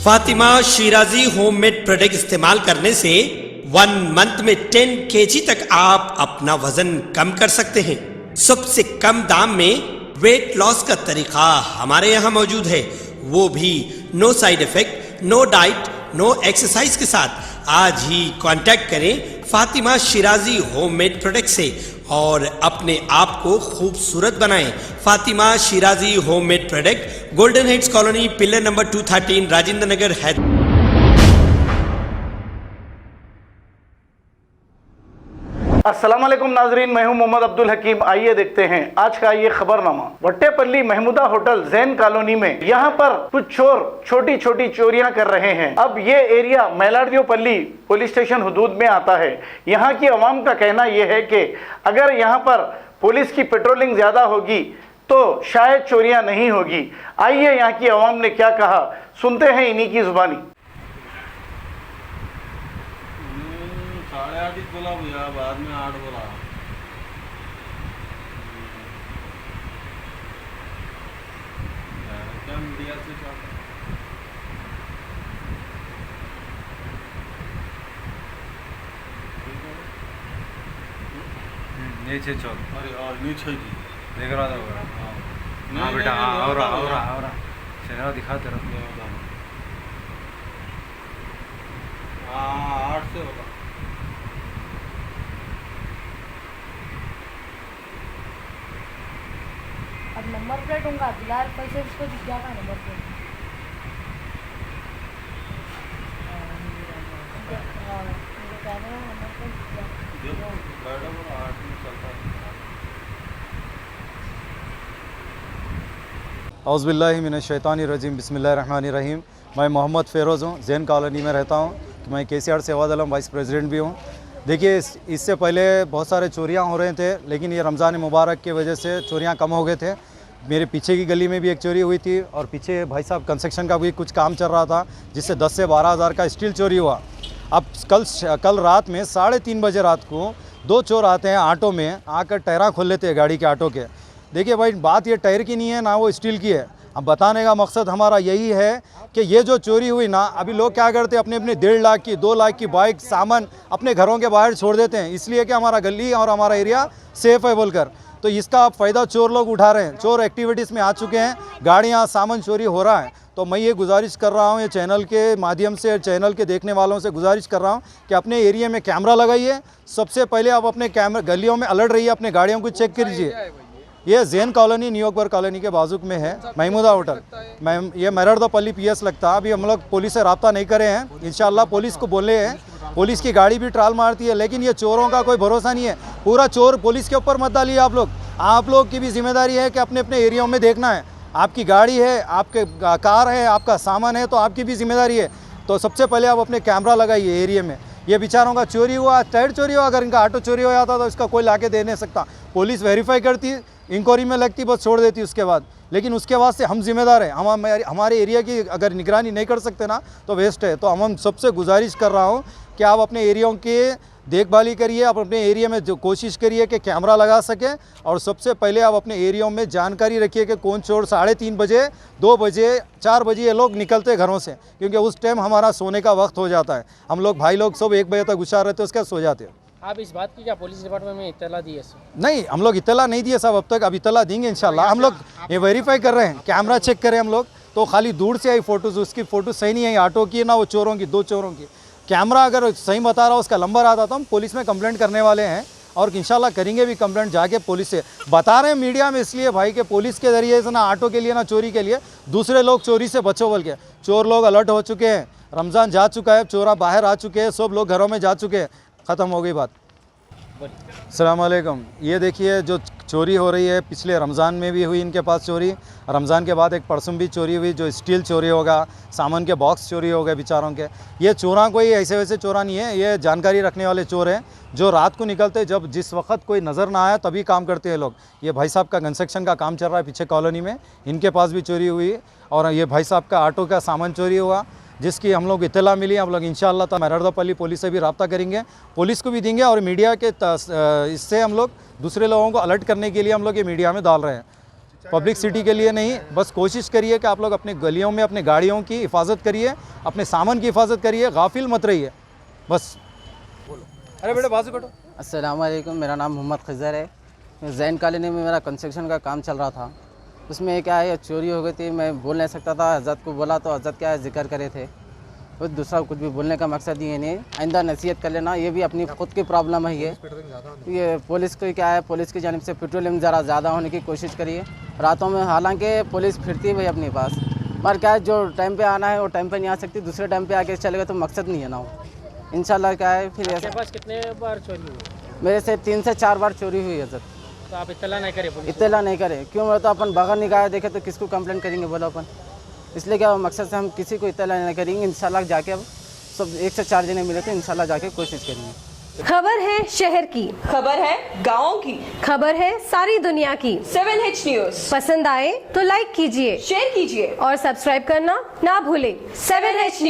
Fatima Shirazi homemade product इस्तेमाल करने से 1 मंथ में 10 kg तक आप अपना वजन कम कर सकते हैं। सबसे कम दाम में वेट लॉस का तरीका हमारे यहाँ मौजूद है, वो भी no side effect, no diet, no exercise के साथ। आज ही कांटेक्ट करें फातिमा शिराजी होममेड प्रोडक्ट से और अपने आप को खूबसूरत बनाएं। Fatima Shirazi homemade product, golden heads colony, pillar number 213, Rajendra Nagar, Hyderabad. अस्सलाम वालेकुम नाजरीन, मैं हूं मोहम्मद अब्दुल हकीम। आइए देखते हैं आज का ये खबरनामा। भट्टेपल्ली महमूदा होटल जैन कॉलोनी में यहाँ पर कुछ चोर छोटी छोटी चोरियां कर रहे हैं। अब ये एरिया मैलार्दियोपल्ली पुलिस स्टेशन हुदूद में आता है। यहाँ की आवाम का कहना यह है कि अगर यहाँ पर पुलिस की पेट्रोलिंग ज्यादा होगी तो शायद चोरियां नहीं होगी। आइए यहाँ की आवाम ने क्या कहा, सुनते हैं इन्हीं की जुबानी। 8:30 बोला भैया, बाद में 8 बोला। क्या मीडिया से नीचे चल। अरे और नीचे जी देख रहा था। हाँ बेटा, और चेहरा दिखा तेरा। हाँ 8 से होगा। अब नंबर प्लेट होगा, बिलाल पैसे उसको दिख जाएगा नंबर प्लेट। औज़ुबिल्लाहि मिनश्शैतानिर्रजीम, बिस्मिल्लाहिर्रहमानिर्रहीम। मैं मोहम्मद फ़ेरोज़ हूँ, जैन कॉलोनी में रहता हूँ। मैं KCR सेवाद आलम वाइस प्रेसिडेंट भी हूँ। देखिए, इससे पहले बहुत सारे चोरियां हो रहे थे, लेकिन ये रमज़ान मुबारक की वजह से चोरियां कम हो गए थे। मेरे पीछे की गली में भी एक चोरी हुई थी और पीछे भाई साहब कंस्ट्रक्शन का भी कुछ काम चल रहा था, जिससे 10 से 12 हज़ार का स्टील चोरी हुआ। अब कल रात में 3:30 बजे रात को 2 चोर आते हैं ऑटो में, आकर टायरा खोल लेते हैं गाड़ी के ऑटो के। देखिए भाई, बात ये टायर की नहीं है ना वो स्टील की है। अब बताने का मकसद हमारा यही है कि ये जो चोरी हुई ना, अभी लोग क्या करते हैं, अपने 1.5 लाख की 2 लाख की बाइक सामान अपने घरों के बाहर छोड़ देते हैं, इसलिए कि हमारा गली और हमारा एरिया सेफ़ है बोलकर। तो इसका फ़ायदा चोर लोग उठा रहे हैं, चोर एक्टिविटीज़ में आ चुके हैं, गाड़ियाँ सामान चोरी हो रहा है। तो मैं ये गुजारिश कर रहा हूँ, ये चैनल के माध्यम से, चैनल के देखने वालों से गुजारिश कर रहा हूँ कि अपने एरिया में कैमरा लगाइए। सबसे पहले आप अपने गलियों में अलर्ट रहिए, अपने गाड़ियों को चेक कीजिए। ये जैन कॉलोनी न्यूयॉर्क कॉलोनी के बाजू में है महमूदा होटल। ये मैलार्दियोपल्ली PS लगता है। अभी हम लोग पुलिस से रब्ता नहीं करे हैं, इंशाल्लाह पुलिस को बोले हैं, पुलिस की गाड़ी भी ट्राल मारती है, लेकिन ये चोरों का कोई भरोसा नहीं है। पूरा चोर पुलिस के ऊपर मत डालिए आप लोग की भी जिम्मेदारी है कि अपने अपने एरिया में देखना है। आपकी गाड़ी है, आपके कार है, आपका सामान है, तो आपकी भी जिम्मेदारी है। तो सबसे पहले आप अपने कैमरा लगाइए एरिया में। ये बेचारों का चोरी हुआ, टायर चोरी हुआ, अगर इनका ऑटो चोरी हो जाता तो इसका कोई लाके दे नहीं सकता। पुलिस वेरीफाई करती, इंक्वायरी में लगती, बस छोड़ देती उसके बाद। लेकिन उसके बाद से हम जिम्मेदार हैं। हम हमारे एरिया की अगर निगरानी नहीं कर सकते ना तो वेस्ट है। तो हम सबसे गुजारिश कर रहा हूँ कि आप अपने एरिया के देखभाली करिए, आप अपने एरिया में जो कोशिश करिए कि कैमरा लगा सकें। और सबसे पहले आप अपने एरिया में जानकारी रखिए कि कौन चोर 3:30 बजे, 2 बजे, 4 बजे ये लोग निकलते घरों से, क्योंकि उस टाइम हमारा सोने का वक्त हो जाता है। हम लोग भाई लोग सब 1 बजे तक हुशार रहते हैं, उसके बाद सो जाते हैं। आप इस बात की क्या पुलिस डिपार्टमेंट में इत्तला दी है? नहीं, हम लोग इत्तला नहीं दिए साहब अब तक। अब इत्तला देंगे इंशाल्लाह। हम लोग ये वेरीफाई कर रहे हैं, कैमरा चेक करें हम लोग। तो खाली दूर से आई फ़ोटोज़, उसकी फ़ोटो सही नहीं आई ऑटो की ना वो चोरों की, 2 चोरों की। कैमरा अगर सही बता रहा हो, उसका नंबर आता तो हम पुलिस में कंप्लेंट करने वाले हैं और इंशाल्लाह करेंगे भी कंप्लेंट जाके पुलिस से। बता रहे हैं मीडिया में इसलिए भाई कि पुलिस के ज़रिए से ना ऑटो के लिए ना चोरी के लिए, दूसरे लोग चोरी से बचो बोल के। चोर लोग अलर्ट हो चुके हैं, रमज़ान जा चुका है, चोरा बाहर आ चुके हैं, सब लोग घरों में जा चुके हैं, ख़त्म हो गई बात। अस्सलाम वालेकुम। ये देखिए जो चोरी हो रही है, पिछले रमज़ान में भी हुई इनके पास चोरी, रमज़ान के बाद एक परसों भी चोरी हुई, जो स्टील चोरी होगा, सामान के बॉक्स चोरी हो गए बेचारों के। ये चोरा कोई ऐसे वैसे चोरा नहीं है, ये जानकारी रखने वाले चोर हैं, जो रात को निकलते, जब जिस वक्त कोई नज़र ना आया तभी काम करते हैं लोग। ये भाई साहब का कंस्ट्रक्शन का काम चल रहा है पीछे कॉलोनी में, इनके पास भी चोरी हुई। और ये भाई साहब का ऑटो का सामान चोरी हुआ, जिसकी हम लोग इत्तला मिली। हम लोग इंशाअल्लाह मैलार्दियोपल्ली पुलिस से भी रब्ता करेंगे, पुलिस को भी देंगे, और मीडिया के इससे हम लोग दूसरे लोगों को अलर्ट करने के लिए हम लोग ये मीडिया में डाल रहे हैं। पब्लिक सिटी के लिए नहीं, बस कोशिश करिए कि आप लोग अपनी गलियों में अपनी गाड़ियों की हिफाजत करिए, अपने सामान की हिफाजत करिए, गाफिल मत रहिए बस। अरे बेटे बाजू कटो। अस्सलाम वालेकुम, मेरा नाम मोहम्मद खज़र है। जैन कॉलोनी में मेरा कंस्ट्रक्शन का काम चल रहा था, उसमें क्या है चोरी हो गई थी। मैं बोल नहीं सकता था, हज़रत को बोला तो हज़रत क्या है जिक्र करे थे, और दूसरा कुछ भी बोलने का मकसद ये नहीं। आइंदा नसीहत कर लेना, ये भी अपनी खुद की प्रॉब्लम है। ये पुलिस को क्या है, पुलिस की जानिब से पेट्रोलिंग ज़रा ज़्यादा होने की कोशिश करिए रातों में। हालांकि पुलिस फिरती है अपने पास, पर क्या है जो टाइम पे आना है वो टाइम पे नहीं आ सकती, दूसरे टाइम पे आके चले गए तो मकसद नहीं है ना वो। इंशाल्लाह क्या है फिर आपके पास कितने बार चोरी हुई? मेरे से 3 से 4 बार चोरी हुई है सर। तो आप इत्तला नहीं करे पुलिस? इत्तला नहीं करे, क्यों? मैं तो अपन बगैर निगाह देखे तो किसको कंप्लेन करेंगे बोलो अपन। इसलिए क्या मकसद से हम किसी को इत्तला नहीं करेंगे। इंशाल्लाह जाके अब सब 1 से 4 जने मिले तो इंशाल्लाह जाके कोशिश करेंगे। खबर है शहर की, खबर है गाँव की, खबर है सारी दुनिया की। 7H न्यूज पसंद आए तो लाइक कीजिए, शेयर कीजिए और सब्सक्राइब करना ना भूलें। 7H news.